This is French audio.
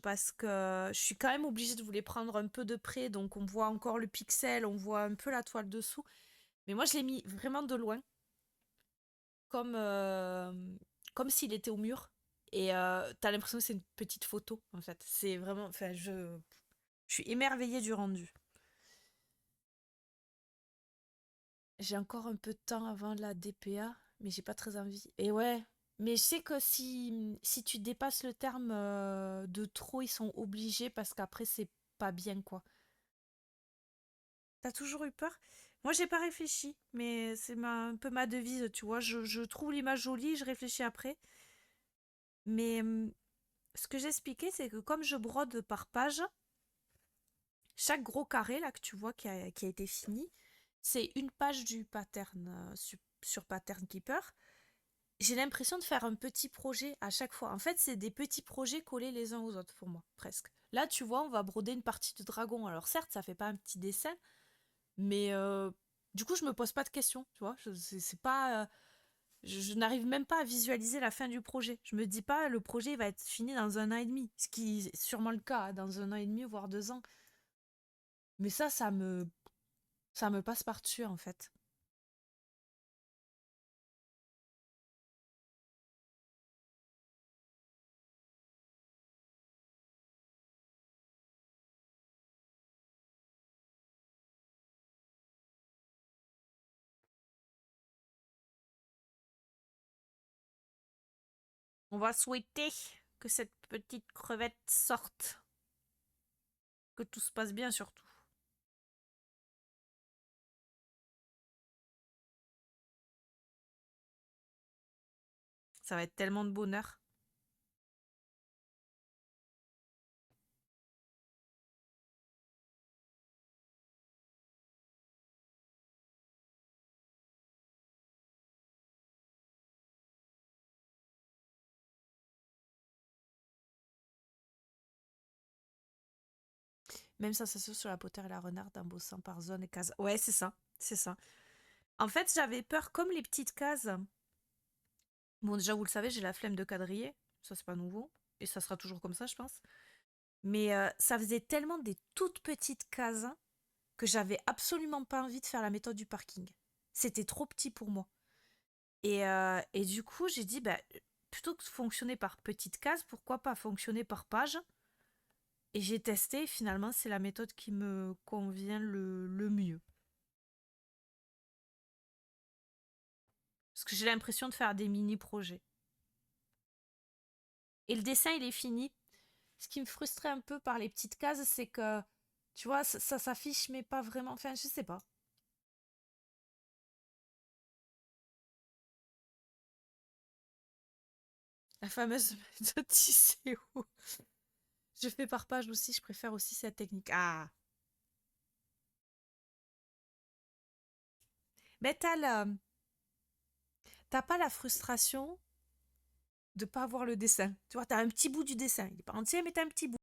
parce que je suis quand même obligée de vous les prendre un peu de près, donc on voit encore le pixel, on voit un peu la toile dessous. Mais moi, je l'ai mis vraiment de loin, comme, comme s'il était au mur. Et t'as l'impression que c'est une petite photo, en fait. C'est vraiment, enfin, je suis émerveillée du rendu. J'ai encore un peu de temps avant la DPA, mais j'ai pas très envie. Et ouais, mais je sais que si tu dépasses le terme de trop, ils sont obligés parce qu'après c'est pas bien quoi. T'as toujours eu peur? Moi j'ai pas réfléchi, mais c'est un peu ma devise, tu vois. Je trouve l'image jolie, je réfléchis après. Mais ce que j'expliquais, c'est que comme je brode par page, chaque gros carré là que tu vois qui a été fini, c'est une page du pattern sur Pattern Keeper. J'ai l'impression de faire un petit projet à chaque fois. En fait, c'est des petits projets collés les uns aux autres pour moi, presque. Là, tu vois, on va broder une partie de dragon. Alors certes, ça fait pas un petit dessin, mais du coup, je me pose pas de questions, tu vois. C'est pas, je n'arrive même pas à visualiser la fin du projet. Je me dis pas, le projet va être fini dans un an et demi, ce qui est sûrement le cas, hein, dans un an et demi, voire 2 ans. Mais ça me passe par-dessus, en fait. On va souhaiter que cette petite crevette sorte, que tout se passe bien surtout. Ça va être tellement de bonheur. Même sensation sur la paupière et la renarde en bossant par zone et case. Ouais, c'est ça. C'est ça. En fait, j'avais peur, comme les petites cases. Bon, déjà, vous le savez, j'ai la flemme de quadriller. Ça, c'est pas nouveau. Et ça sera toujours comme ça, je pense. Mais ça faisait tellement des toutes petites cases que j'avais absolument pas envie de faire la méthode du parking. C'était trop petit pour moi. Et du coup, j'ai dit, bah, plutôt que de fonctionner par petites cases, pourquoi pas fonctionner par page. Et j'ai testé, et finalement, c'est la méthode qui me convient le mieux. Parce que j'ai l'impression de faire des mini-projets. Et le dessin, il est fini. Ce qui me frustrait un peu par les petites cases, c'est que, tu vois, ça s'affiche, mais pas vraiment. Enfin, je sais pas. La fameuse méthode TCO. Je fais par page aussi, je préfère aussi cette technique. Ah! Mais t'as pas la frustration de pas avoir le dessin. Tu vois, t'as un petit bout du dessin. Il est pas entier, mais t'as un petit bout.